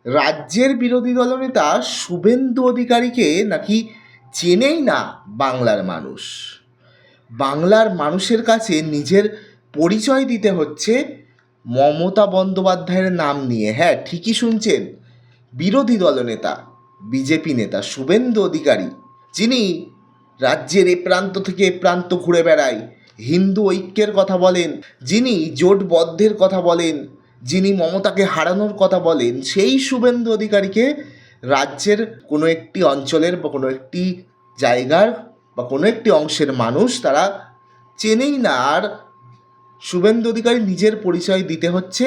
রাজ্যের বিরোধী দলনেতা শুভেন্দু অধিকারীকে নাকি চেনেই না বাংলার মানুষ। বাংলার মানুষের কাছে নিজের পরিচয় দিতে হচ্ছে মমতা বন্দ্যোপাধ্যায়ের নাম নিয়ে। হ্যাঁ, ঠিকই শুনছেন, বিরোধী দলনেতা বিজেপি নেতা শুভেন্দু অধিকারী, যিনি রাজ্যের এ প্রান্ত থেকে এ প্রান্ত ঘুরে বেড়ায়, হিন্দু ঐক্যের কথা বলেন, যিনি জোটবদ্ধের কথা বলেন, যিনি মমতাকে হারানোর কথা বলেন, সেই শুভেন্দু অধিকারীকে রাজ্যের কোনো একটি অঞ্চলের বা কোনো একটি জায়গার বা কোনো একটি অংশের মানুষ তারা চেনেই না। আর শুভেন্দু অধিকারী নিজের পরিচয় দিতে হচ্ছে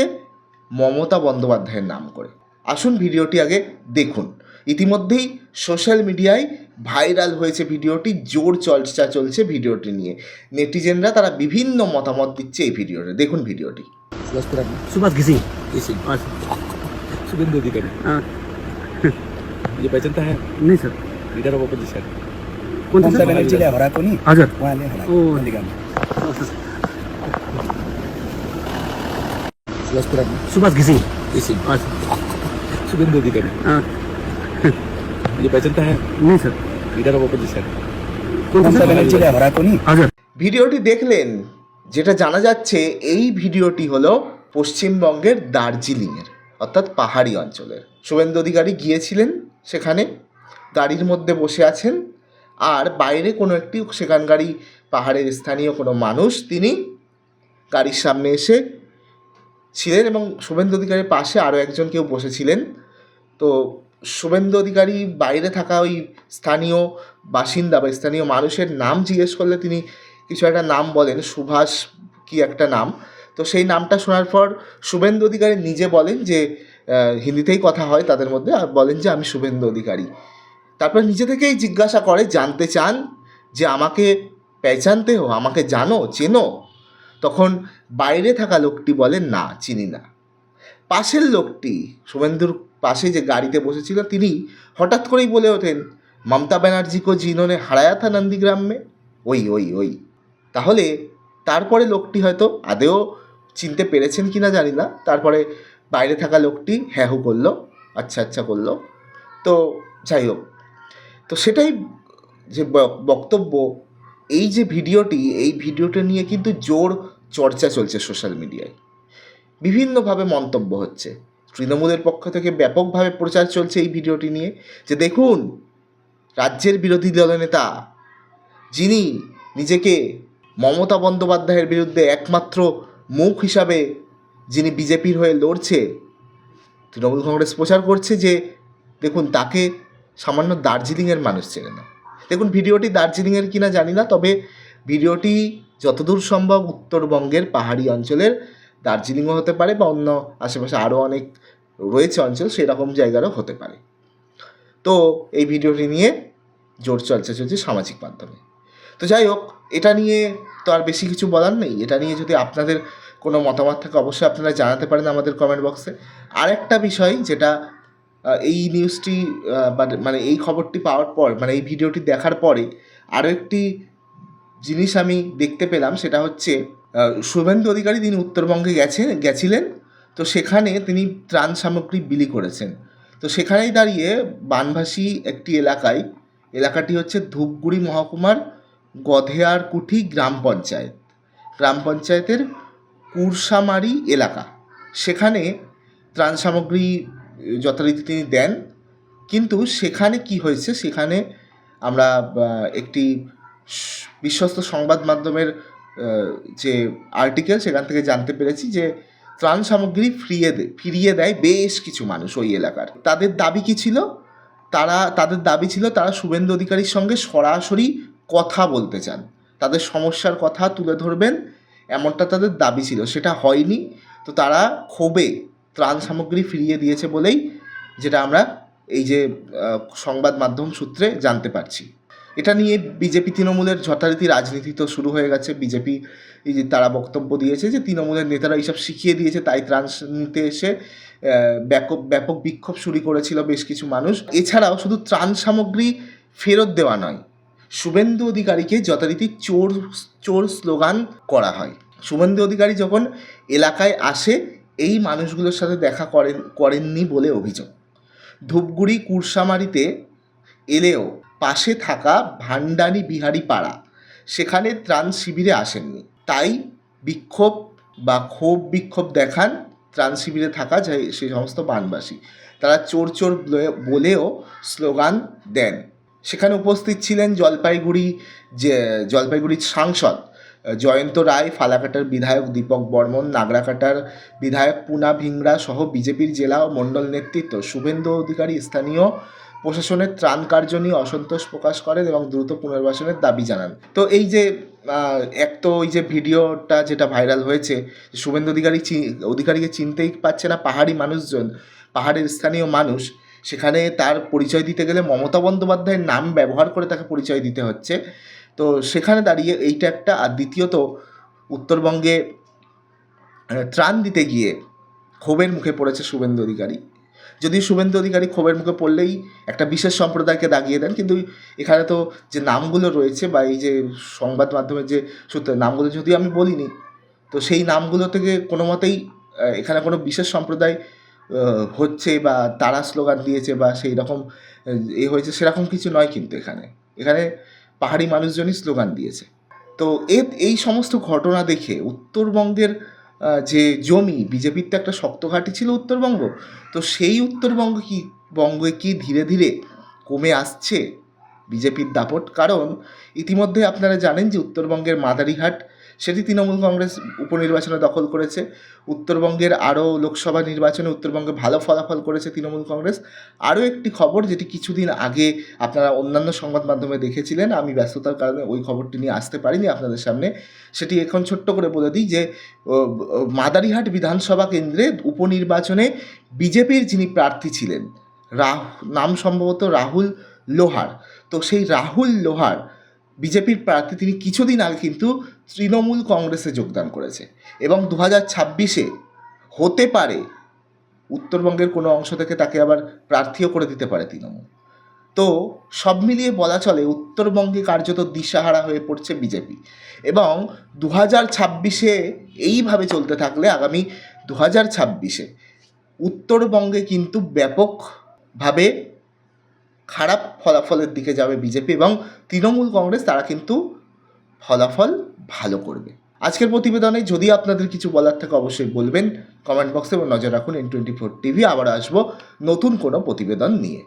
মমতা বন্দ্যোপাধ্যায়ের নাম করে। আসুন ভিডিওটি আগে দেখুন। ইতিমধ্যেই সোশ্যাল মিডিয়ায় ভাইরাল হয়েছে ভিডিওটি, জোর চর্চা চলছে ভিডিওটি নিয়ে। নেটিজেনরা তারা বিভিন্ন মতামত দিচ্ছে এই ভিডিওতে। দেখুন ভিডিওটি। सुभाष घिसी शुभेंदु अधिकारी हाँ, ये पहचानता है नहीं सर। लीडर ऑफ अपोजिशन कौन सा ममता सर? बनर्जीले हराएको नि हजुर उहाँले हराएको ओ। नन्दीग्राम सुभाष घिसी शुभेंदु अधिकारी हाँ, ये पहचानता है नहीं सर। लीडर ऑफ अपोजिशन कौन सा ममता सर? बनर्जीले हराएको नि हजुर ভিডিওটি দেখলেন, যেটা জানা যাচ্ছে এই ভিডিওটি হলো পশ্চিমবঙ্গের দার্জিলিংয়ের, অর্থাৎ পাহাড়ি অঞ্চলের। শুভেন্দু অধিকারী গিয়েছিলেন সেখানে, গাড়ির মধ্যে বসে আছেন, আর বাইরে কোনো একটি সেখানকারই পাহাড়ের স্থানীয় কোনো মানুষ তিনি গাড়ির সামনে এসে ছিলেন এবং শুভেন্দু অধিকারীর পাশে আরও একজন কেউ বসেছিলেন। তো শুভেন্দু অধিকারী বাইরে থাকা ওই স্থানীয় বাসিন্দা বা স্থানীয় মানুষের নাম জিজ্ঞেস করলে তিনি কিছু একটা নাম বলেন, সুভাষ কি একটা নাম। তো সেই নামটা শোনার পর শুভেন্দু অধিকারী নিজে বলেন যে হিন্দিতেই কথা হয় তাদের মধ্যে, আর বলেন যে আমি শুভেন্দু অধিকারী। তারপর নিজে থেকেই জিজ্ঞাসা করে, জানতে চান যে আমাকে পেহচানতে হো, আমাকে জানো, চেনো? তখন বাইরে থাকা লোকটি বলেন না, চিনি না। পাশের লোকটি, শুভেন্দুর পাশে যে গাড়িতে বসেছিল, তিনি হঠাৎ করেই বলে ওঠেন, মমতা ব্যানার্জি কো জিনোনে হারায়া থা নন্দীগ্রাম মে, ওই ওই ওই। তাহলে তারপরে লোকটি হয়তো আদেও চিনতে পেরেছেন কি না জানি না। তারপরে বাইরে থাকা লোকটি হ্যাঁ হু করলো, আচ্ছা আচ্ছা করলো। তো যাই হোক, তো সেটাই যে বক্তব্য। এই যে ভিডিওটি, এই ভিডিওটা নিয়ে কিন্তু জোর চর্চা চলছে সোশ্যাল মিডিয়ায়, বিভিন্নভাবে মন্তব্য হচ্ছে। তৃণমূলের পক্ষ থেকে ব্যাপকভাবে প্রচার চলছে এই ভিডিওটি নিয়ে, যে দেখুন রাজ্যের বিরোধী দলনেতা, যিনি নিজেকে মমতা বন্দ্যোপাধ্যায়ের বিরুদ্ধে একমাত্র মুখ হিসাবে যিনি বিজেপির হয়ে লড়ছে, তৃণমূল কংগ্রেস প্রচার করছে যে দেখুন তাকে সামান্য দার্জিলিংয়ের মানুষ চেনে না। দেখুন ভিডিওটি দার্জিলিংয়ের কিনা জানি না, তবে ভিডিওটি যতদূর সম্ভব উত্তরবঙ্গের পাহাড়ি অঞ্চলের, দার্জিলিংও হতে পারে বা অন্য আশেপাশে আরও অনেক রয়েছে অঞ্চল, সেরকম জায়গারও হতে পারে। তো এই ভিডিওটি নিয়ে জোর চর্চা চলছে সামাজিক মাধ্যমে। তো যাই হোক, এটা নিয়ে তো আর বেশি কিছু বলার নেই। এটা নিয়ে যদি আপনাদের কোনো মতামত থাকে অবশ্যই আপনারা জানাতে পারেন আমাদের কমেন্ট বক্সে। আরেকটা বিষয় যেটা এই নিউজটি মানে এই খবরটি পাওয়ার পর, মানে এই ভিডিওটি দেখার পরে আরও একটি জিনিস আমি দেখতে পেলাম, সেটা হচ্ছে শুভেন্দু অধিকারী তিনি উত্তরবঙ্গে গেছিলেন। তো সেখানে তিনি ত্রাণ সামগ্রী বিলি করেছেন। তো সেখানেই দাঁড়িয়ে বানভাসী একটি এলাকাটি হচ্ছে ধূপগুড়ি মহকুমার গধেয়ারকুঠি গ্রাম পঞ্চায়েতের কুরসামারি এলাকা। সেখানে ত্রাণ সামগ্রী যথারীতি তিনি দেন, কিন্তু সেখানে কি হয়েছে, সেখানে আমরা একটি বিশ্বস্ত সংবাদ মাধ্যমের যে আর্টিকেল, সেখান থেকে জানতে পেরেছি যে ত্রাণ সামগ্রী ফিরিয়ে দেয় বেশ কিছু মানুষ ওই এলাকার। তাদের দাবি কী ছিল? তাদের দাবি ছিল তারা শুভেন্দু অধিকারীর সঙ্গে সরাসরি কথা বলতে চান, তাদের সমস্যার কথা তুলে ধরবেন, এমনটা তাদের দাবি ছিল। সেটা হয়নি। তো তারা ক্ষোভে ত্রাণ সামগ্রী ফিরিয়ে দিয়েছে বলেই যেটা আমরা এই যে সংবাদ মাধ্যম সূত্রে জানতে পারছি। এটা নিয়ে বিজেপি তৃণমূলের যথারীতি রাজনীতি তো শুরু হয়ে গেছে। বিজেপি এই যে তারা বক্তব্য দিয়েছে যে তৃণমূলের নেতারা এইসব শিখিয়ে দিয়েছে, তাই ত্রাণ নিতে এসে ব্যাপক বিক্ষোভ শুরু করেছিল বেশ কিছু মানুষ। এছাড়াও শুধু ত্রাণ সামগ্রী ফেরত দেওয়া নয়, শুভেন্দু অধিকারীকে যথারীতি চোর স্লোগান করা হয়। শুভেন্দু অধিকারী যখন এলাকায় আসে, এই মানুষগুলোর সাথে দেখা করেননি বলে অভিযোগ। ধূপগুড়ি কুরসামারিতে এলেও পাশে থাকা ভান্ডানি বিহারি পাড়া সেখানে ত্রাণ শিবিরে আসেননি, তাই বিক্ষোভ বা ক্ষোভ বিক্ষোভ দেখান ত্রাণ শিবিরে থাকা সেই সমস্ত বানবাসী। তারা চোর চোর বলেও স্লোগান দেন। সেখানে উপস্থিত ছিলেন জলপাইগুড়ির সাংসদ জয়ন্ত রায়, ফালাকাটার বিধায়ক দীপক বর্মন, নাগরাকাটার বিধায়ক পুনা ভিংরা সহ বিজেপির জেলা ও মণ্ডল নেতৃত্ব। শুভেন্দু অধিকারী স্থানীয় প্রশাসনের ত্রাণ কার্য নিয়ে অসন্তোষ প্রকাশ করেন এবং দ্রুত পুনর্বাসনের দাবি জানান। তো এই যে ওই যে ভিডিওটা যেটা ভাইরাল হয়েছে, শুভেন্দু অধিকারীকে চিনতেই পারছে না পাহাড়ি মানুষজন, পাহাড়ের স্থানীয় মানুষ, সেখানে তার পরিচয় দিতে গেলে মমতা বন্দ্যোপাধ্যায়ের নাম ব্যবহার করে তাকে পরিচয় দিতে হচ্ছে। তো সেখানে দাঁড়িয়ে এইটা একটা। আর দ্বিতীয়ত, উত্তরবঙ্গে ত্রাণ দিতে গিয়ে ক্ষোভের মুখে পড়েছে শুভেন্দু অধিকারী। যদি শুভেন্দু অধিকারী ক্ষোভের মুখে পড়লেই একটা বিশেষ সম্প্রদায়কে দাগিয়ে দেন, কিন্তু এখানে তো যে নামগুলো রয়েছে বা এই যে সংবাদ মাধ্যমের যে সূত্রে নামগুলো যদিও আমি বলিনি, তো সেই নামগুলো থেকে কোনো মতেই এখানে কোনো বিশেষ সম্প্রদায় হচ্ছে বা তারা স্লোগান দিয়েছে বা সেই রকম হয়েছে সেরকম কিছু নয়। কিন্তু এখানে পাহাড়ি মানুষজনই স্লোগান দিয়েছে। তো এই সমস্ত ঘটনা দেখে উত্তরবঙ্গের যে জমি, বিজেপির তো একটা শক্ত ঘাঁটি ছিল উত্তরবঙ্গ, তো সেই বঙ্গে কি ধীরে ধীরে কমে আসছে বিজেপির দাপট? কারণ ইতিমধ্যে আপনারা জানেন যে উত্তরবঙ্গের মাদারিহাট সেটি তৃণমূল কংগ্রেস উপনির্বাচনে দখল করেছে। উত্তরবঙ্গের আরও লোকসভা নির্বাচনে উত্তরবঙ্গে ভালো ফলাফল করেছে তৃণমূল কংগ্রেস। আরও একটি খবর যেটি কিছুদিন আগে আপনারা অন্যান্য সংবাদ মাধ্যমে দেখেছিলেন, আমি ব্যস্ততার কারণে ওই খবরটি নিয়ে আসতে পারিনি আপনাদের সামনে, সেটি এখন ছোট্ট করে বলে দিই যে মাদারিহাট বিধানসভা কেন্দ্রে উপনির্বাচনে বিজেপির যিনি প্রার্থী ছিলেন, নাম সম্ভবত রাহুল লোহার, তো সেই রাহুল লোহার বিজেপির প্রার্থী তিনি কিছুদিন আগে কিন্তু তৃণমূল কংগ্রেসে যোগদান করেছে এবং 2026-এ হতে পারে উত্তরবঙ্গের কোনো অংশ থেকে তাকে আবার প্রার্থীও করে দিতে পারে তৃণমূল। তো সব মিলিয়ে বলা চলে উত্তরবঙ্গে কার্যত দিশাহারা হয়ে পড়ছে বিজেপি এবং 2026-এ এইভাবে চলতে থাকলে আগামী 2026-এ উত্তরবঙ্গে কিন্তু ব্যাপকভাবে খারাপ ফলাফলের দিকে যাবে বিজেপি এবং তৃণমূল কংগ্রেস তারা কিন্তু ফলাফল ভালো করবে। আজকের প্রতিবেদনে যদি আপনাদের কিছু বলার থাকে অবশ্যই বলবেন কমেন্ট বক্সে এবং নজর রাখুন N24 টিভি। আবার আসবো নতুন কোনো প্রতিবেদন নিয়ে।